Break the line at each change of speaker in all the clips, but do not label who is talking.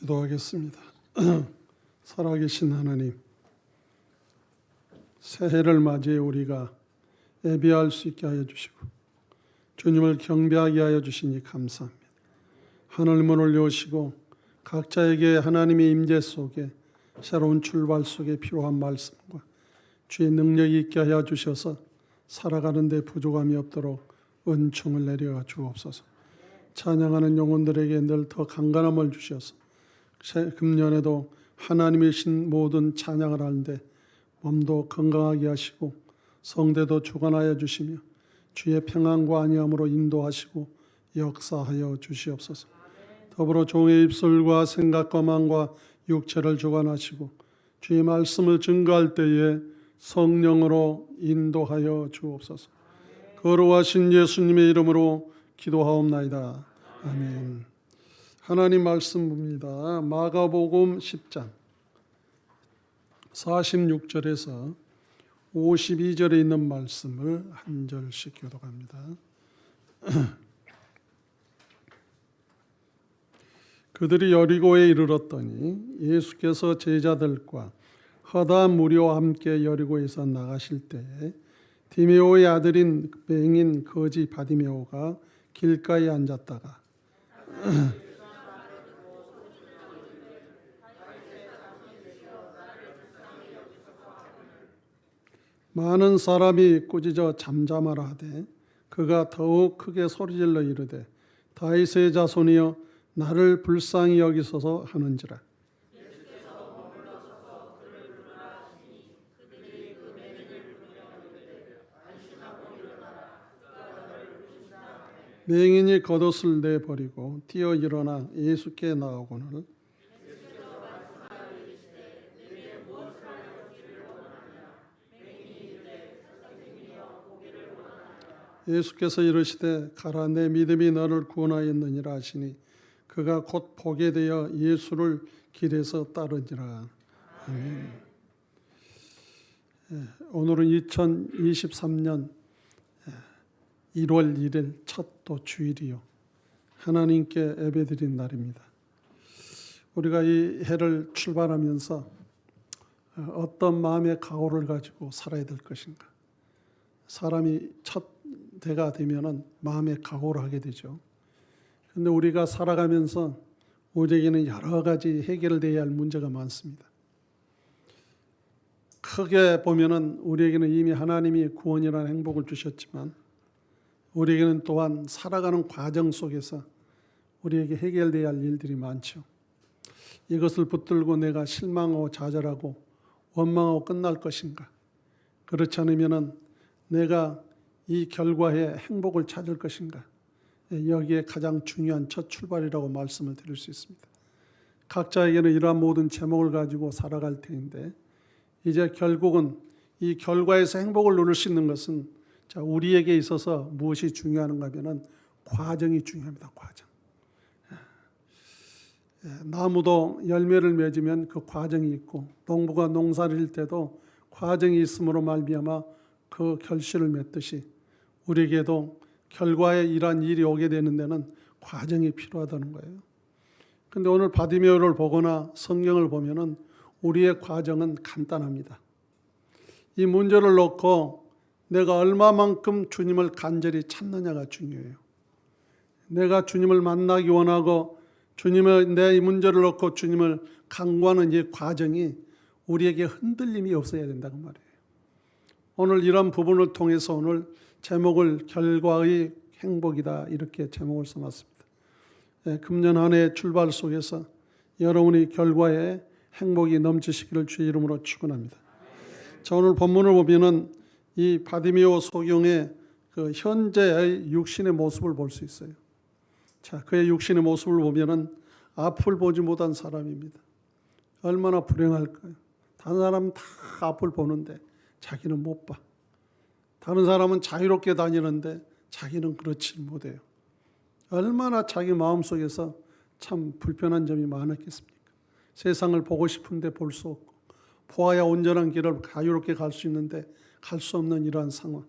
기도하겠습니다. 살아계신 하나님, 새해를 맞이해 우리가 예배할 수 있게 하여 주시고 주님을 경배하게 하여 주시니 감사합니다. 하늘 문을 여시고 각자에게 하나님의 임재 속에 새로운 출발 속에 필요한 말씀과 주의 능력이 있게 하여 주셔서 살아가는 데 부족함이 없도록 은총을 내려 주옵소서. 찬양하는 영혼들에게 늘 더 강건함을 주셔서 금년에도 하나님이신 모든 찬양을 하는데 몸도 건강하게 하시고 성대도 주관하여 주시며 주의 평안과 안위함으로 인도하시고 역사하여 주시옵소서. 더불어 종의 입술과 생각과 마음과 육체를 주관하시고 주의 말씀을 증거할 때에 성령으로 인도하여 주옵소서. 거룩하신 예수님의 이름으로 기도하옵나이다. 아멘. 하나님 말씀 봅니다. 마가복음 10장 46절에서 52절에 있는 말씀을 한 절씩 교독합니다. 그들이 여리고에 이르렀더니 예수께서 제자들과 허다한 무리와 함께 여리고에서 나가실 때에 디메오의 아들인 맹인 거지 바디메오가 길가에 앉았다가 많은 사람이 꾸짖어 잠잠하라 하되 그가 더욱 크게 소리질러 이르되 다윗의 자손이여 나를 불쌍히 여기소서 하는지라. 맹인이 겉옷을 내버리고 뛰어 일어나 예수께 나아오거늘 예수께서 이르시되 가라 내 믿음이 너를 구원하였느니라 하시니 그가 곧 보게 되어 예수를 길에서 따르니라. 아멘. 오늘은 2023년 1월 1일 첫 또 주일이요 하나님께 예배드린 날입니다. 우리가 이 해를 출발하면서 어떤 마음의 각오를 가지고 살아야 될 것인가. 사람이 첫 해가 되면은 마음의 각오를 하게 되죠. 그런데 우리가 살아가면서 우리에게는 여러 가지 해결돼야 할 문제가 많습니다. 크게 보면은 우리에게는 이미 하나님이 구원이라는 행복을 주셨지만 우리에게는 또한 살아가는 과정 속에서 우리에게 해결돼야 할 일들이 많죠. 이것을 붙들고 내가 실망하고 좌절하고 원망하고 끝날 것인가? 그렇지 않으면은 내가 이 결과에 행복을 찾을 것인가? 여기에 가장 중요한 첫 출발이라고 말씀을 드릴 수 있습니다. 각자에게는 이러한 모든 제목을 가지고 살아갈 텐데 이제 결국은 이 결과에서 행복을 누릴 수 있는 것은 자, 우리에게 있어서 무엇이 중요한가 하면은 과정이 중요합니다. 과정. 나무도 열매를 맺으면 그 과정이 있고 농부가 농사를 질 때도 과정이 있음으로 말미암아 그 결실을 맺듯이 우리에게도 결과에 이러한 일이 오게 되는 데는 과정이 필요하다는 거예요. 그런데 오늘 바디메오를 보거나 성경을 보면은 우리의 과정은 간단합니다. 이 문제를 놓고 내가 얼마만큼 주님을 간절히 찾느냐가 중요해요. 내가 주님을 만나기 원하고 주님의 내 이 문제를 놓고 주님을 간구하는 이 과정이 우리에게 흔들림이 없어야 된다고 말이에요. 오늘 이런 부분을 통해서 오늘 제목을 결과의 행복이다 이렇게 제목을 써놨습니다. 금년 한 해 출발 속에서 여러분이 결과에 행복이 넘치시기를 주의 이름으로 축원합니다. 자, 오늘 본문을 보면은 이 바디메오 소경의 그 현재의 육신의 모습을 볼 수 있어요. 자, 그의 육신의 모습을 보면은 앞을 보지 못한 사람입니다. 얼마나 불행할까요? 다른 사람은 다 앞을 보는데 자기는 못 봐. 다른 사람은 자유롭게 다니는데 자기는 그렇지 못해요. 얼마나 자기 마음속에서 참 불편한 점이 많았겠습니까? 세상을 보고 싶은데 볼 수 없고 보아야 온전한 길을 자유롭게 갈 수 있는데 갈 수 없는 이러한 상황.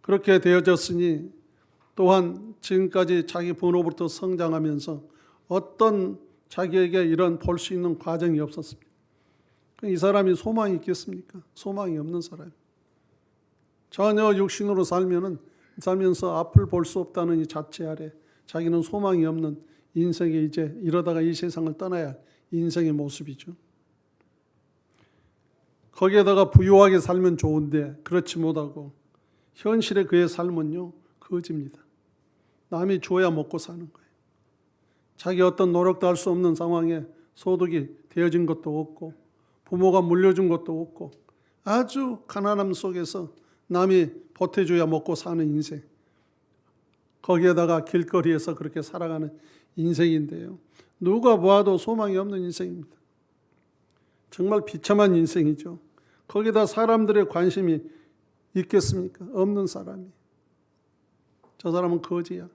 그렇게 되어졌으니 또한 지금까지 자기 부모로부터 성장하면서 어떤 자기에게 이런 볼 수 있는 과정이 없었습니다. 이 사람이 소망이 있겠습니까? 소망이 없는 사람. 전혀 육신으로 살면서 앞을 볼 수 없다는 이 자체 아래 자기는 소망이 없는 인생에 이제 이러다가 이 세상을 떠나야 인생의 모습이죠. 거기에다가 부유하게 살면 좋은데 그렇지 못하고 현실의 그의 삶은요, 거지입니다. 남이 줘야 먹고 사는 거예요. 자기 어떤 노력도 할 수 없는 상황에 소득이 되어진 것도 없고 부모가 물려준 것도 없고 아주 가난함 속에서 남이 보태줘야 먹고 사는 인생. 거기에다가 길거리에서 그렇게 살아가는 인생인데요. 누가 봐도 소망이 없는 인생입니다. 정말 비참한 인생이죠. 거기다 사람들의 관심이 있겠습니까? 없는 사람이. 저 사람은 거지야.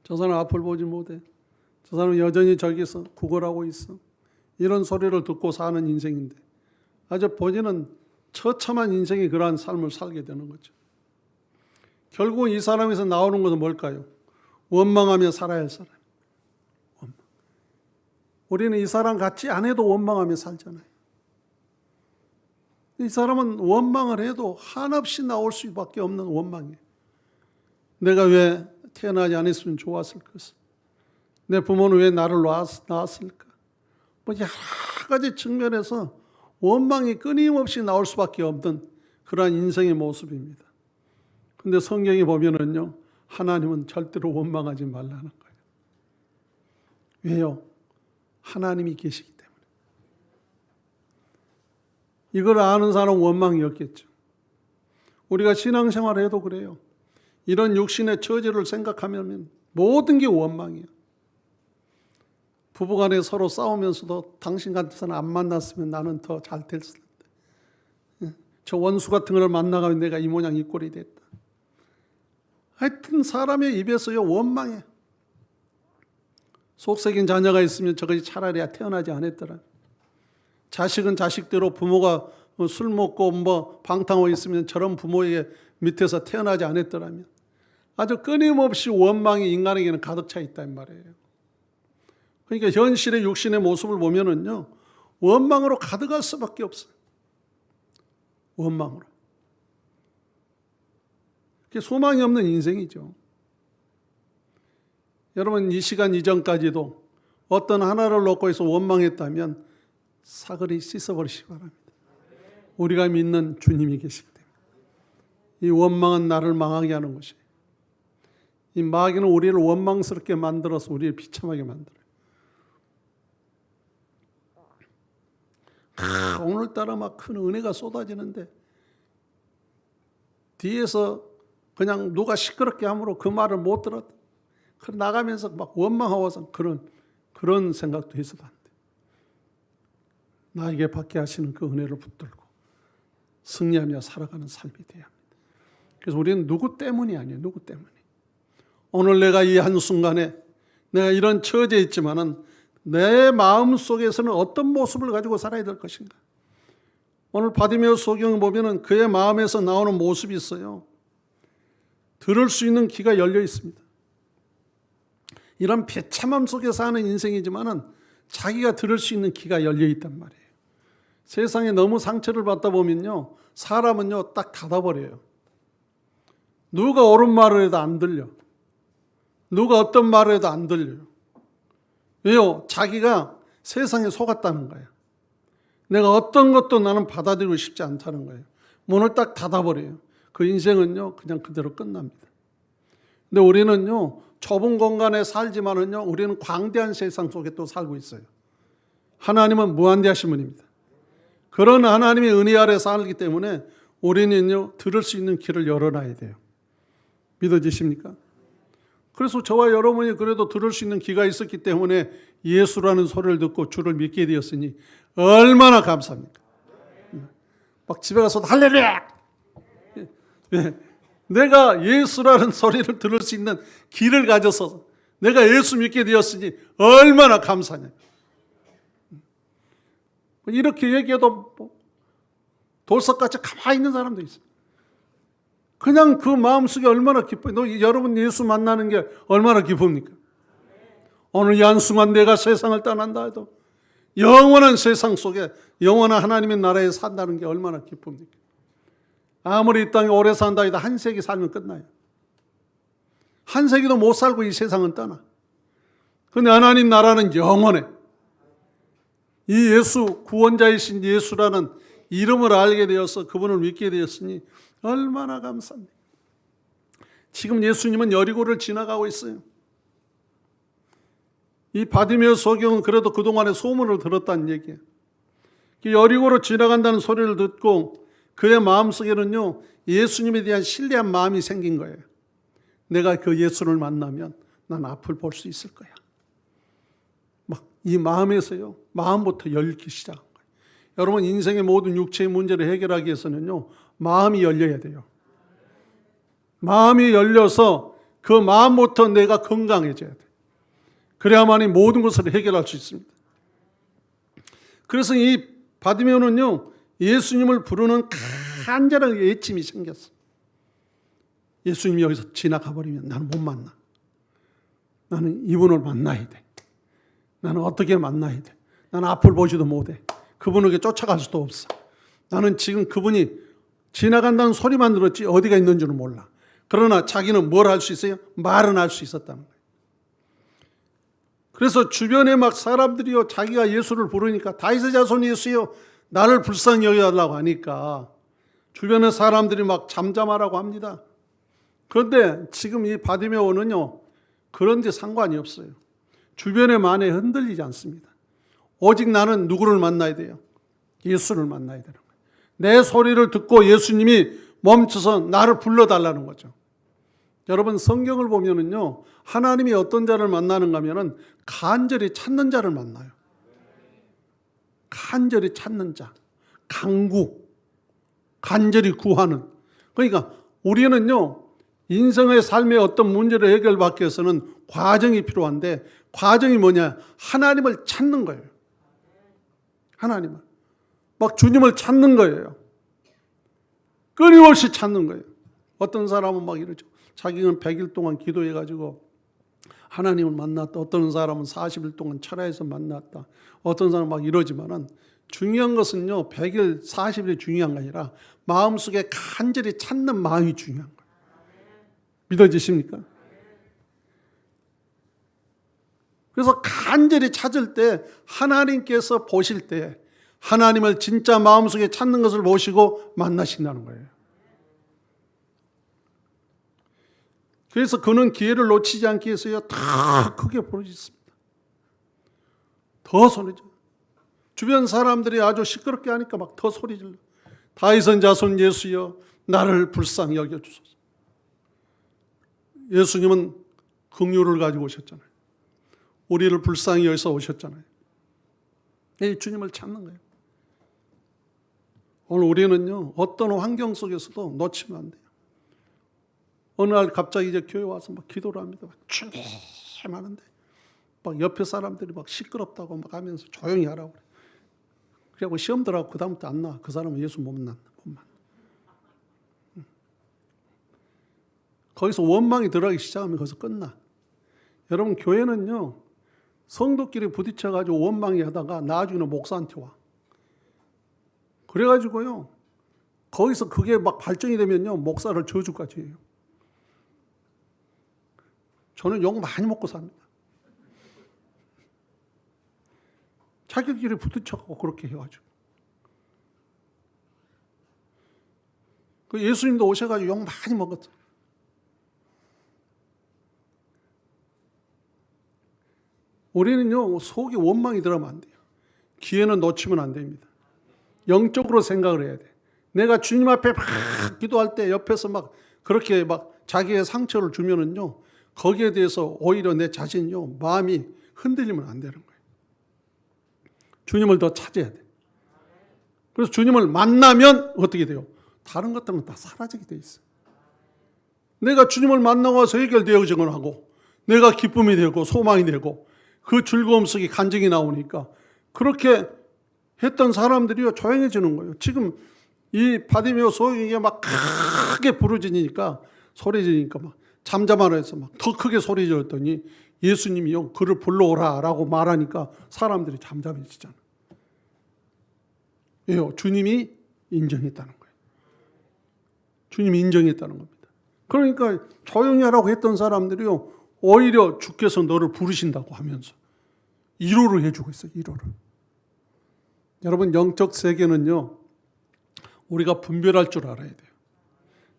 저 사람은 앞을 보지 못해. 저 사람은 여전히 저기서 구걸하고 있어. 이런 소리를 듣고 사는 인생인데 아주 본인은 처참한 인생이 그러한 삶을 살게 되는 거죠. 결국 이 사람에서 나오는 것은 뭘까요? 원망하며 살아야 할 사람. 우리는 이 사람 같지 않아도 원망하며 살잖아요. 이 사람은 원망을 해도 한없이 나올 수밖에 없는 원망이에요. 내가 왜 태어나지 않았으면 좋았을 것을. 내 부모는 왜 나를 낳았을까. 뭐 여러 가지 측면에서 원망이 끊임없이 나올 수밖에 없는 그러한 인생의 모습입니다. 그런데 성경에 보면은요, 하나님은 절대로 원망하지 말라는 거예요. 왜요? 하나님이 계시기 때문에. 이걸 아는 사람은 원망이 없겠죠. 우리가 신앙생활을 해도 그래요. 이런 육신의 처지를 생각하면 모든 게 원망이에요. 부부간에 서로 싸우면서도 당신 같은 사람 안 만났으면 나는 더 잘 됐을 텐데. 저 원수 같은 걸 만나가면 내가 이 모양 이 꼴이 됐다. 하여튼 사람의 입에서요, 원망해. 속썩인 자녀가 있으면 저것이 차라리 태어나지 않았더라. 자식은 자식대로 부모가 술 먹고 뭐 방탕하고 있으면 저런 부모에게 밑에서 태어나지 않았더라면 아주 끊임없이 원망이 인간에게는 가득 차 있단 말이에요. 그러니까 현실의 육신의 모습을 보면은요, 원망으로 가득할 수밖에 없어요. 원망으로. 그게 소망이 없는 인생이죠. 여러분, 이 시간 이전까지도 어떤 하나를 놓고 해서 원망했다면 사거리 씻어버리시기 바랍니다. 우리가 믿는 주님이 계시기 때문에. 이 원망은 나를 망하게 하는 것이에요. 이 마귀는 우리를 원망스럽게 만들어서 우리를 비참하게 만들어요. 오늘따라 막 큰 은혜가 쏟아지는데 뒤에서 그냥 누가 시끄럽게 함으로 그 말을 못 들었다. 나가면서 막 원망하고서 그런 생각도 있어도 안 돼. 나에게 받게 하시는 그 은혜를 붙들고 승리하며 살아가는 삶이 돼야 합니다. 그래서 우리는 누구 때문이 아니에요. 누구 때문에. 오늘 내가 이 한순간에 내가 이런 처지에 있지만은 내 마음속에서는 어떤 모습을 가지고 살아야 될 것인가. 오늘 바디메오 소경을 보면은 그의 마음에서 나오는 모습이 있어요. 들을 수 있는 귀가 열려 있습니다. 이런 비참함 속에 사는 인생이지만은 자기가 들을 수 있는 귀가 열려 있단 말이에요. 세상에 너무 상처를 받다 보면요, 사람은요 딱 닫아버려요. 누가 옳은 말을 해도 안 들려. 누가 어떤 말을 해도 안 들려요. 왜요? 자기가 세상에 속았다는 거예요. 내가 어떤 것도 나는 받아들이고 싶지 않다는 거예요. 문을 딱 닫아버려요. 그 인생은요 그냥 그대로 끝납니다. 근데 우리는요 좁은 공간에 살지만은요 우리는 광대한 세상 속에 또 살고 있어요. 하나님은 무한대하신 분입니다. 그런 하나님의 은혜 아래 살기 때문에 우리는요 들을 수 있는 길을 열어놔야 돼요. 믿어지십니까? 그래서 저와 여러분이 그래도 들을 수 있는 귀가 있었기 때문에 예수라는 소리를 듣고 주를 믿게 되었으니 얼마나 감사합니까? 막 집에 가서 할렐루야! 내가 예수라는 소리를 들을 수 있는 귀를 가져서 내가 예수 믿게 되었으니 얼마나 감사냐. 이렇게 얘기해도 돌석같이 가만히 있는 사람도 있어요. 그냥 그 마음속에 얼마나 기뻐요. 여러분 예수 만나는 게 얼마나 기쁩니까? 오늘 이 한순간 내가 세상을 떠난다 해도 영원한 세상 속에 영원한 하나님의 나라에 산다는 게 얼마나 기쁩니까? 아무리 이 땅에 오래 산다 해도 한 세기 살면 끝나요. 한 세기도 못 살고 이 세상은 떠나. 그런데 하나님 나라는 영원해. 이 예수, 구원자이신 예수라는 이름을 알게 되어서 그분을 믿게 되었으니 얼마나 감사합니다. 지금 예수님은 여리고를 지나가고 있어요. 이 바디메오 소경은 그래도 그동안에 소문을 들었다는 얘기예요. 여리고로 지나간다는 소리를 듣고 그의 마음속에는요, 예수님에 대한 신뢰한 마음이 생긴 거예요. 내가 그 예수를 만나면 난 앞을 볼 수 있을 거야. 막 이 마음에서요, 마음부터 열기 시작한 거예요. 여러분, 인생의 모든 육체의 문제를 해결하기 위해서는요, 마음이 열려야 돼요. 마음이 열려서 그 마음부터 내가 건강해져야 돼요. 그래야만이 모든 것을 해결할 수 있습니다. 그래서 이 바디메오는요, 예수님을 부르는 간절한 애침이 생겼어. 예수님이 여기서 지나가 버리면 나는 못 만나. 나는 이분을 만나야 돼. 나는 어떻게 만나야 돼. 나는 앞을 보지도 못해. 그분에게 쫓아갈 수도 없어. 나는 지금 그분이 지나간다는 소리만 들었지 어디가 있는 줄은 몰라. 그러나 자기는 뭘 할 수 있어요? 말은 할 수 있었다는 거예요. 그래서 주변에 막 사람들이요, 자기가 예수를 부르니까 다윗의 자손 예수요, 나를 불쌍히 여겨달라고 하니까 주변의 사람들이 막 잠잠하라고 합니다. 그런데 지금 이 바디메오는요, 그런 데 상관이 없어요. 주변의 만에 흔들리지 않습니다. 오직 나는 누구를 만나야 돼요? 예수를 만나야 되는 거예요. 내 소리를 듣고 예수님이 멈춰서 나를 불러달라는 거죠. 여러분, 성경을 보면은요, 하나님이 어떤 자를 만나는가 하면은 간절히 찾는 자를 만나요. 간절히 찾는 자, 간구, 간절히 구하는. 그러니까 우리는요, 인생의 삶의 어떤 문제를 해결받기 위해서는 과정이 필요한데, 과정이 뭐냐? 하나님을 찾는 거예요. 하나님을. 막 주님을 찾는 거예요. 끊임없이 찾는 거예요. 어떤 사람은 막 이러죠. 자기는 100일 동안 기도해가지고 하나님을 만났다. 어떤 사람은 40일 동안 철야에서 만났다. 어떤 사람은 막 이러지만은 중요한 것은요, 100일, 40일이 중요한 게 아니라 마음속에 간절히 찾는 마음이 중요한 거예요. 믿어지십니까? 그래서 간절히 찾을 때 하나님께서 보실 때 하나님을 진짜 마음속에 찾는 것을 보시고 만나신다는 거예요. 그래서 그는 기회를 놓치지 않기 위해서요, 더 크게 부르짖습니다. 더 소리 질러. 주변 사람들이 아주 시끄럽게 하니까 막 더 소리 질러. 다윗의 자손 예수여, 나를 불쌍히 여겨주소서. 예수님은 긍휼을 가지고 오셨잖아요. 우리를 불쌍히 여기서 오셨잖아요. 이 주님을 찾는 거예요. 오늘 우리는요, 어떤 환경 속에서도 놓치면 안 돼요. 어느 날 갑자기 이제 교회 와서 막 기도를 합니다. 막 주님 하는데 막 옆에 사람들이 막 시끄럽다고 막 하면서 조용히 하라고 그래. 그래갖고 시험 들어가고 그 다음부터 안 나와. 그 사람은 예수 못 만나. 거기서 원망이 들어가기 시작하면 거기서 끝나. 여러분, 교회는요, 성도끼리 부딪혀가지고 원망이 하다가 나중에는 목사한테 와. 그래가지고요, 거기서 그게 막 발전이 되면요, 목사를 저주까지 해요. 저는 욕 많이 먹고 삽니다. 자기들끼리 부딪혀가고 그렇게 해가지고. 그 예수님도 오셔가지고 욕 많이 먹었죠. 우리는요, 속에 원망이 들어가면 안 돼요. 기회는 놓치면 안 됩니다. 영적으로 생각을 해야 돼. 내가 주님 앞에 막 기도할 때 옆에서 막 그렇게 막 자기의 상처를 주면은요, 거기에 대해서 오히려 내 자신요, 마음이 흔들리면 안 되는 거예요. 주님을 더 찾아야 돼. 그래서 주님을 만나면 어떻게 돼요? 다른 것들은 다 사라지게 돼 있어요. 내가 주님을 만나고 와서 해결되어지건 하고, 내가 기쁨이 되고 소망이 되고, 그 즐거움 속에 간증이 나오니까 그렇게 했던 사람들이 조용해지는 거예요. 지금 이 바디메오 소경이 막 크게 부르짖으니까 소리 지르니까 막 잠잠하라 해서 막 더 크게 소리 질렀더니 예수님이요, 그를 불러오라라고 말하니까 사람들이 잠잠해지잖아. 왜요? 주님이 인정했다는 거예요. 주님이 인정했다는 겁니다. 그러니까 조용히 하라고 했던 사람들이요, 오히려 주께서 너를 부르신다고 하면서 위로를 해주고 있어요. 위로를. 여러분, 영적 세계는요, 우리가 분별할 줄 알아야 돼요.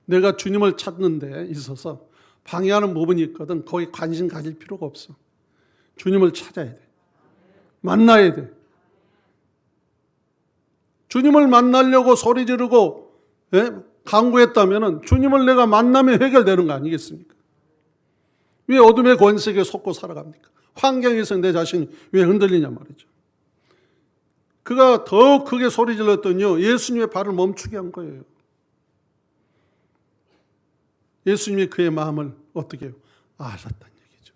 내가 주님을 찾는 데 있어서 방해하는 부분이 있거든. 거기 관심 가질 필요가 없어. 주님을 찾아야 돼. 만나야 돼. 주님을 만나려고 소리 지르고 강구했다면 주님을 내가 만나면 해결되는 거 아니겠습니까? 왜 어둠의 권세에 속고 살아갑니까? 환경에서 내 자신이 왜 흔들리냐 말이죠. 그가 더 크게 소리 질렀더니요, 예수님의 발을 멈추게 한 거예요. 예수님이 그의 마음을 어떻게 해요? 아셨다는 얘기죠.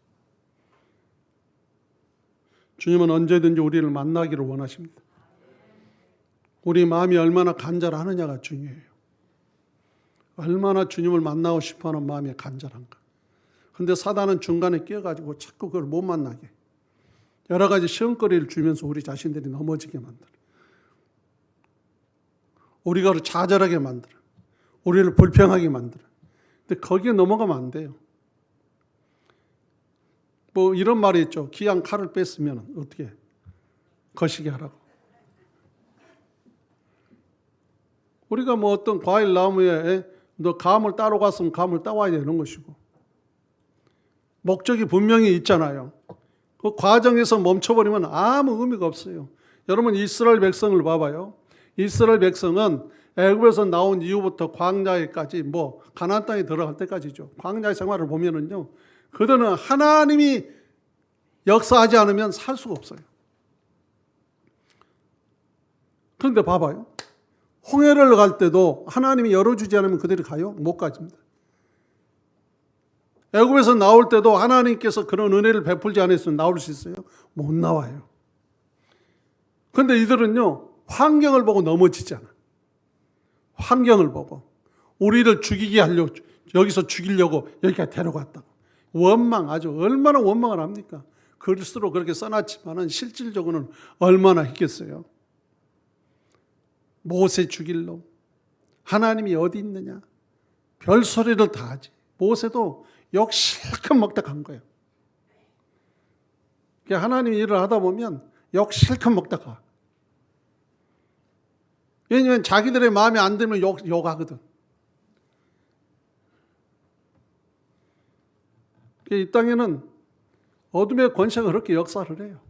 주님은 언제든지 우리를 만나기를 원하십니다. 우리 마음이 얼마나 간절하느냐가 중요해요. 얼마나 주님을 만나고 싶어하는 마음이 간절한가. 근데 사단은 중간에 끼어가지고 자꾸 그걸 못 만나게, 여러 가지 시험거리를 주면서 우리 자신들이 넘어지게 만들어. 우리가 좌절하게 만들어. 우리를 불평하게 만들어. 근데 거기에 넘어가면 안 돼요. 뭐 이런 말이 있죠. 귀한 칼을 뺐으면 어떻게 거시게 하라고. 우리가 뭐 어떤 과일 나무에 너 감을 따러 갔으면 감을 따와야 되는 것이고, 목적이 분명히 있잖아요. 그 과정에서 멈춰버리면 아무 의미가 없어요. 여러분, 이스라엘 백성을 봐봐요. 이스라엘 백성은 애굽에서 나온 이후부터 광야에까지, 뭐 가나안 땅에 들어갈 때까지죠. 광야의 생활을 보면은요, 그들은 하나님이 역사하지 않으면 살 수가 없어요. 그런데 봐봐요. 홍해를 갈 때도 하나님이 열어주지 않으면 그들이 가요? 못 가집니다. 애굽에서 나올 때도 하나님께서 그런 은혜를 베풀지 않았으면 나올 수 있어요? 못 나와요. 그런데 이들은요, 환경을 보고 넘어지잖아. 환경을 보고 우리를 죽이게 하려고, 여기서 죽이려고 여기까지 데려갔다고. 원망, 아주 얼마나 원망을 합니까? 글쓰로 그렇게 써놨지만은 실질적으로는 얼마나 했겠어요. 모세 죽일 놈, 하나님이 어디 있느냐, 별소리를 다 하지. 모세도 욕 실컷 먹다 간 거예요. 하나님이 일을 하다 보면 욕 실컷 먹다 가. 왜냐하면 자기들의 마음에 안 들면 욕하거든. 이 땅에는 어둠의 권세가 그렇게 역사를 해요.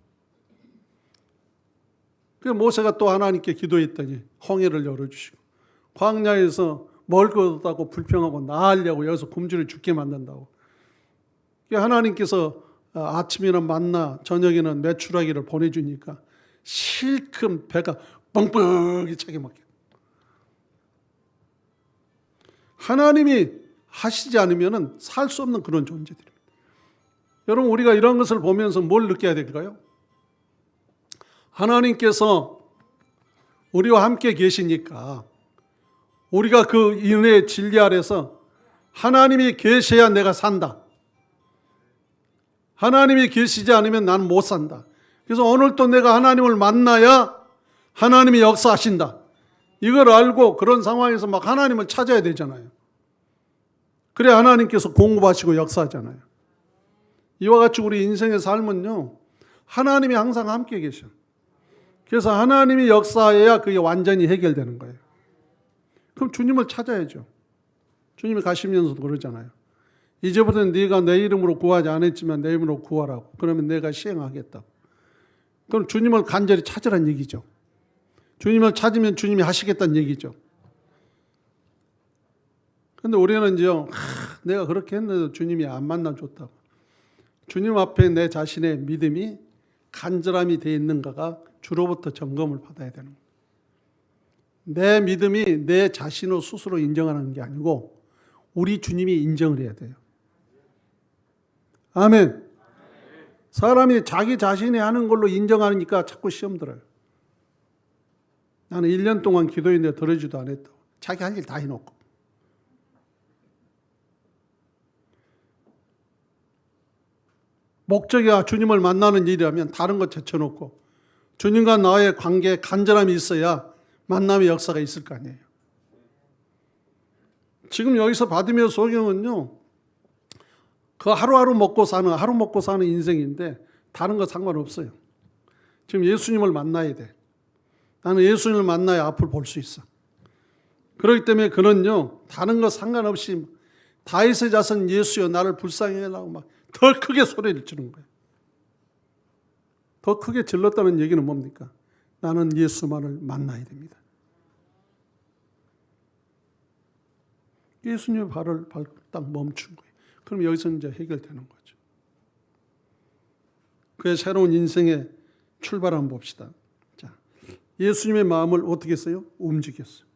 그래서 모세가 또 하나님께 기도했더니 홍해를 열어주시고, 광야에서 먹을 것 없다고 불평하고 나으려고 여기서 굶주려 죽게 만든다고. 하나님께서 아침에는 만나, 저녁에는 메추라기를 보내주니까 실컷 배가 뻥뻥이 차게 먹게. 하나님이 하시지 않으면 살 수 없는 그런 존재들입니다. 여러분, 우리가 이런 것을 보면서 뭘 느껴야 될까요? 하나님께서 우리와 함께 계시니까 우리가 그 은혜의 진리 아래서 하나님이 계셔야 내가 산다. 하나님이 계시지 않으면 나는 못 산다. 그래서 오늘 또 내가 하나님을 만나야 하나님이 역사하신다. 이걸 알고 그런 상황에서 막 하나님을 찾아야 되잖아요. 그래 하나님께서 공급하시고 역사하잖아요. 이와 같이 우리 인생의 삶은요, 하나님이 항상 함께 계셔. 그래서 하나님이 역사해야 그게 완전히 해결되는 거예요. 그럼 주님을 찾아야죠. 주님이 가시면서도 그러잖아요. 이제부터는 네가 내 이름으로 구하지 않았지만 내 이름으로 구하라고. 그러면 내가 시행하겠다. 그럼 주님을 간절히 찾으란 얘기죠. 주님을 찾으면 주님이 하시겠다는 얘기죠. 그런데 우리는 이제 내가 그렇게 했는데도 주님이 안 만나줬다고. 주님 앞에 내 자신의 믿음이 간절함이 되어 있는가가 주로부터 점검을 받아야 되는 거예요. 내 믿음이 내 자신을 스스로 인정하는 게 아니고 우리 주님이 인정을 해야 돼요. 아멘. 사람이 자기 자신이 하는 걸로 인정하니까 자꾸 시험 들어요. 나는 1년 동안 기도했는데 들어주지도 않았다고. 자기 할 일 다 해놓고. 목적이 주님을 만나는 일이라면 다른 거 제쳐놓고 주님과 나의 관계에 간절함이 있어야 만남의 역사가 있을 거 아니에요. 지금 여기서 바디메오 소경은요, 그 하루 먹고 사는 인생인데 다른 거 상관없어요. 지금 예수님을 만나야 돼. 나는 예수님을 만나야 앞을 볼 수 있어. 그렇기 때문에 그는요, 다른 거 상관없이 다윗의 자손 예수여 나를 불쌍히 해라고 막 더 크게 소리를 지르는 거예요. 더 크게 질렀다는 얘기는 뭡니까? 나는 예수만을 만나야 됩니다. 예수님의 발을 밟고 딱 멈춘 거예요. 그럼 여기서 이제 해결되는 거죠. 그의 새로운 인생의 출발 한번 봅시다. 자, 예수님의 마음을 어떻게 했어요? 움직였어요.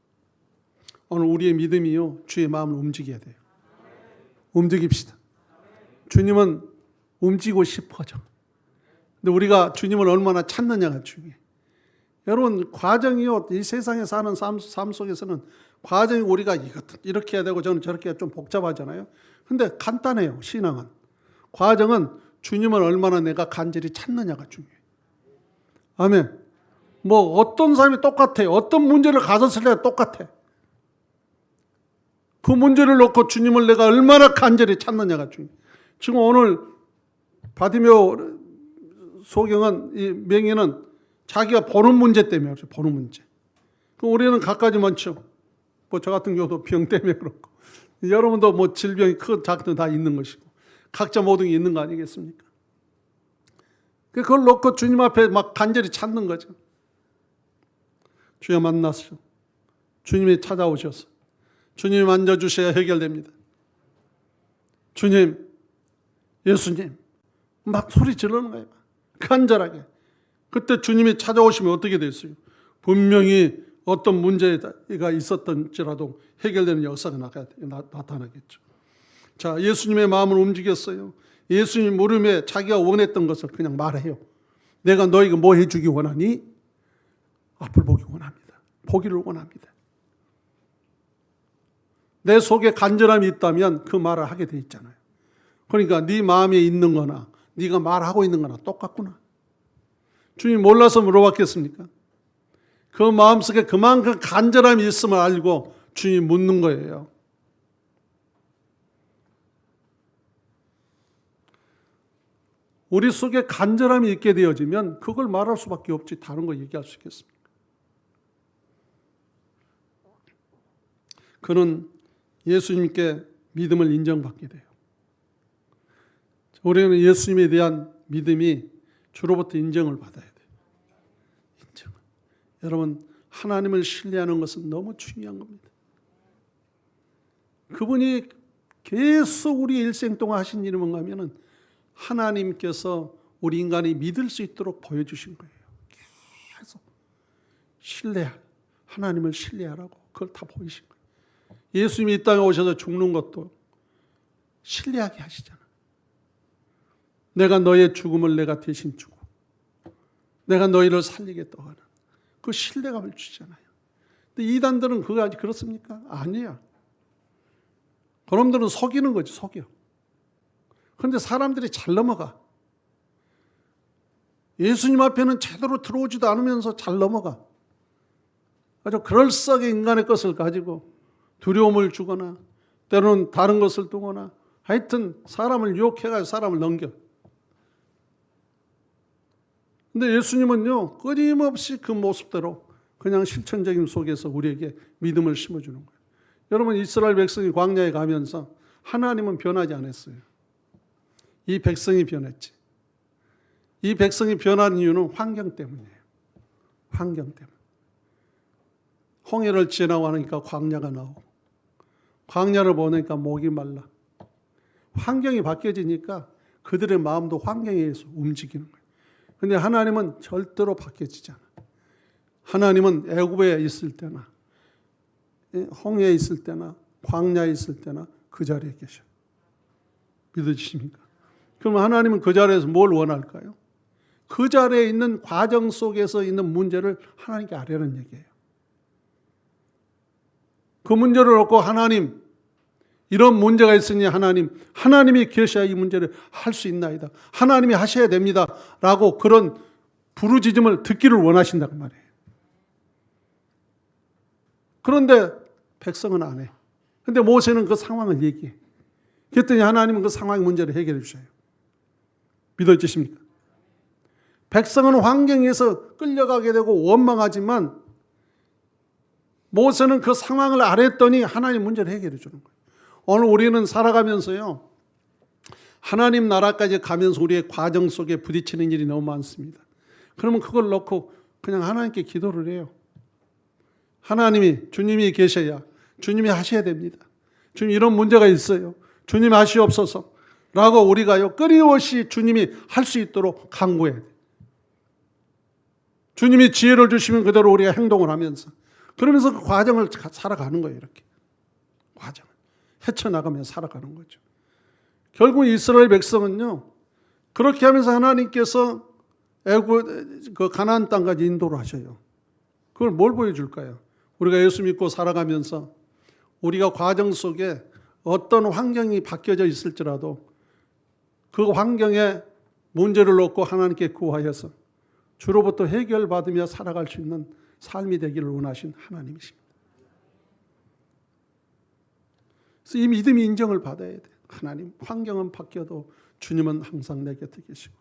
오늘 우리의 믿음이요, 주의 마음을 움직여야 돼요. 움직입시다. 주님은 움직이고 싶어져. 근데 우리가 주님을 얼마나 찾느냐가 중요해요. 여러분, 과정이요, 이 세상에 사는 삶 속에서는 과정이 우리가 이렇게 해야 되고 저는 저렇게 해야 좀 복잡하잖아요. 근데 간단해요, 신앙은. 과정은 주님을 얼마나 내가 간절히 찾느냐가 중요해요. 아멘. 뭐 어떤 사람이 똑같아요. 어떤 문제를 가졌을 때 똑같아. 그 문제를 놓고 주님을 내가 얼마나 간절히 찾느냐가 중요해요. 지금 오늘 바디메오 소경은, 이 명예는 자기가 보는 문제 때문에 그렇죠. 보는 문제. 우리는 갖가지 많죠. 뭐 저 같은 경우도 병 때문에 그렇고, 여러분도 뭐 질병이 큰 작든 다 있는 것이고, 각자 모든 게 있는 거 아니겠습니까? 그걸 놓고 주님 앞에 막 간절히 찾는 거죠. 주여 만났어. 주님이 찾아오셔서 주님이 만져주셔야 해결됩니다. 주님, 예수님, 막 소리 지르는 거예요. 간절하게. 그때 주님이 찾아오시면 어떻게 됐어요? 분명히 어떤 문제가 있었던지라도 해결되는 역사가 나타나겠죠. 자, 예수님의 마음을 움직였어요. 예수님 물음에 자기가 원했던 것을 그냥 말해요. 내가 너에게 뭐 해주기 원하니? 앞을 보기 원합니다. 보기를 원합니다. 내 속에 간절함이 있다면 그 말을 하게 돼 있잖아요. 그러니까 네 마음에 있는 거나 네가 말하고 있는 거나 똑같구나. 주님 몰라서 물어봤겠습니까? 그 마음속에 그만큼 간절함이 있음을 알고 주님 묻는 거예요. 우리 속에 간절함이 있게 되어지면 그걸 말할 수밖에 없지 다른 거 얘기할 수 있겠습니까? 그는 예수님께 믿음을 인정받게 돼요. 우리는 예수님에 대한 믿음이 주로부터 인정을 받아야 돼요. 인정. 여러분, 하나님을 신뢰하는 것은 너무 중요한 겁니다. 그분이 계속 우리 일생 동안 하신 일이 뭔가 하면은 하나님께서 우리 인간이 믿을 수 있도록 보여주신 거예요. 계속 신뢰할, 하나님을 신뢰하라고 그걸 다 보이신 거예요. 예수님이 이 땅에 오셔서 죽는 것도 신뢰하게 하시잖아요. 내가 너의 죽음을 내가 대신 주고 내가 너희를 살리겠다고 하는 그 신뢰감을 주잖아요. 근데 이단들은 그거 아직 그렇습니까? 아니야. 그놈들은 속이는 거지, 속여. 그런데 사람들이 잘 넘어가. 예수님 앞에는 제대로 들어오지도 않으면서 잘 넘어가. 아주 그럴싸하게 인간의 것을 가지고 두려움을 주거나 때로는 다른 것을 두거나 하여튼 사람을 유혹해가지고 사람을 넘겨. 근데 예수님은요, 끊임없이 그 모습대로 그냥 실천적인 속에서 우리에게 믿음을 심어주는 거예요. 여러분, 이스라엘 백성이 광야에 가면서 하나님은 변하지 않았어요. 이 백성이 변했지. 이 백성이 변한 이유는 환경 때문이에요. 환경 때문에. 홍해를 지나고 하니까 광야가 나오고, 광야를 보니까 목이 말라. 환경이 바뀌어지니까 그들의 마음도 환경에 의해서 움직이는 거예요. 그런데 하나님은 절대로 바뀌어지지 않아요. 하나님은 애굽에 있을 때나 홍해에 있을 때나 광야에 있을 때나 그 자리에 계셔. 믿으십니까? 그럼 하나님은 그 자리에서 뭘 원할까요? 그 자리에 있는 과정 속에서 있는 문제를 하나님께 아뢰는 얘기예요. 그 문제를 놓고 하나님, 이런 문제가 있으니 하나님이 계셔야 이 문제를 할 수 있나이다. 하나님이 하셔야 됩니다. 라고 그런 부르짖음을 듣기를 원하신다고 말이에요. 그런데 백성은 안 해. 근데 모세는 그 상황을 얘기해. 그랬더니 하나님은 그 상황의 문제를 해결해 주셔요. 믿어지십니까? 백성은 환경에서 끌려가게 되고 원망하지만 모세는 그 상황을 알았더니 하나님 문제를 해결해 주는 거예요. 오늘 우리는 살아가면서요, 하나님 나라까지 가면서 우리의 과정 속에 부딪히는 일이 너무 많습니다. 그러면 그걸 놓고 그냥 하나님께 기도를 해요. 주님이 계셔야, 주님이 하셔야 됩니다. 주님 이런 문제가 있어요. 주님 하시옵소서. 라고 우리가요, 끊임없이 주님이 할 수 있도록 간구해야 돼요. 주님이 지혜를 주시면 그대로 우리가 행동을 하면서, 그러면서 그 과정을 살아가는 거예요. 이렇게 과정을 헤쳐나가며 살아가는 거죠. 결국 이스라엘 백성은요, 그렇게 하면서 하나님께서 그 가나안 땅까지 인도를 하셔요. 그걸 뭘 보여줄까요? 우리가 예수 믿고 살아가면서 우리가 과정 속에 어떤 환경이 바뀌어져 있을지라도 그 환경에 문제를 놓고 하나님께 구하여서 주로부터 해결받으며 살아갈 수 있는 삶이 되기를 원하신 하나님이십니다. 그래서 이 믿음이 인정을 받아야 돼요. 하나님, 환경은 바뀌어도 주님은 항상 내 곁에 계시고,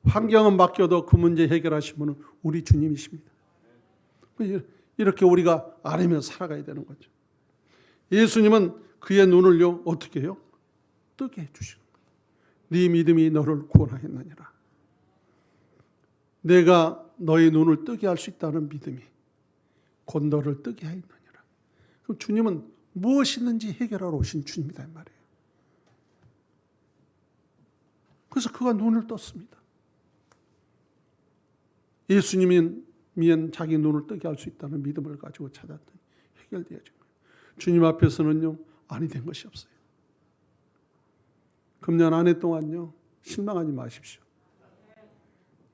환경은 바뀌어도 그 문제 해결하신 분은 우리 주님이십니다. 이렇게 우리가 알으며 살아가야 되는 거죠. 예수님은 그의 눈을요, 어떻게 해요? 뜨게 해주시는 거예요. 네 믿음이 너를 구원하였느니라. 내가 너의 눈을 뜨게 할 수 있다는 믿음이 곧 너를 뜨게 하였느니라. 그럼 주님은 무엇이든지 해결하러 오신 주님이다 이 말이에요. 그래서 그가 눈을 떴습니다. 예수님은 자기 눈을 뜨게 할 수 있다는 믿음을 가지고 찾았더니 해결되어진 거예요. 주님 앞에서는요, 아니 된 것이 없어요. 금년 한 해 동안요, 실망하지 마십시오.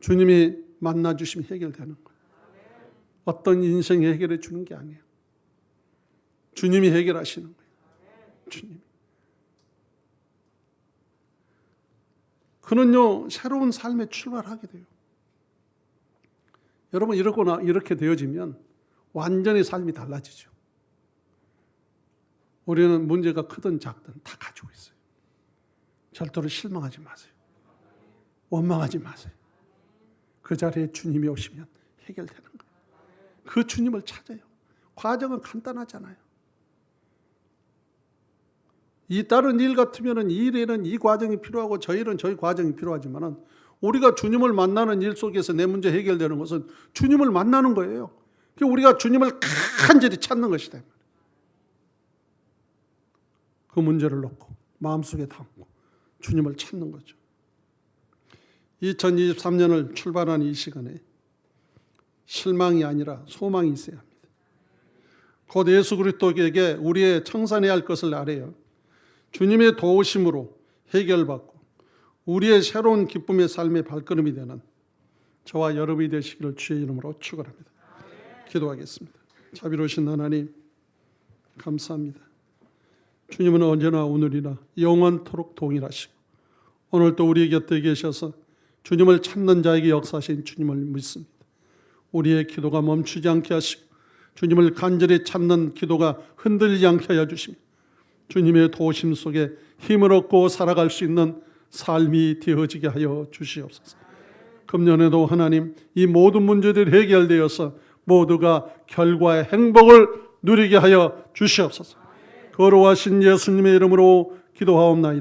주님이 만나주시면 해결되는 거예요. 어떤 인생이 해결해 주는 게 아니에요. 주님이 해결하시는 거예요. 주님이. 그는요, 새로운 삶에 출발하게 돼요. 여러분, 이렇게 되어지면 완전히 삶이 달라지죠. 우리는 문제가 크든 작든 다 가지고 있어요. 절대로 실망하지 마세요. 원망하지 마세요. 그 자리에 주님이 오시면 해결되는 거예요. 그 주님을 찾아요. 과정은 간단하잖아요. 이 다른 일 같으면 이 일에는 이 과정이 필요하고 저 일은 저희 과정이 필요하지만 우리가 주님을 만나는 일 속에서 내 문제 해결되는 것은 주님을 만나는 거예요. 우리가 주님을 간절히 찾는 것이다. 그 문제를 놓고 마음속에 담고 주님을 찾는 거죠. 2023년을 출발하는 이 시간에 실망이 아니라 소망이 있어야 합니다. 곧 예수 그리스도에게 우리의 청산해야 할 것을 알아요. 주님의 도우심으로 해결받고 우리의 새로운 기쁨의 삶의 발걸음이 되는 저와 여러분이 되시기를 주의 이름으로 축원합니다. 기도하겠습니다. 자비로우신 하나님, 감사합니다. 주님은 언제나 오늘이나 영원토록 동일하시고 오늘도 우리 곁에 계셔서 주님을 찾는 자에게 역사하신 주님을 믿습니다. 우리의 기도가 멈추지 않게 하시고 주님을 간절히 찾는 기도가 흔들리지 않게 하여 주시며 주님의 도우심 속에 힘을 얻고 살아갈 수 있는 삶이 되어지게 하여 주시옵소서. 금년에도 하나님, 이 모든 문제들이 해결되어서 모두가 결과의 행복을 누리게 하여 주시옵소서. 거룩하신 예수님의 이름으로 기도하옵나이다.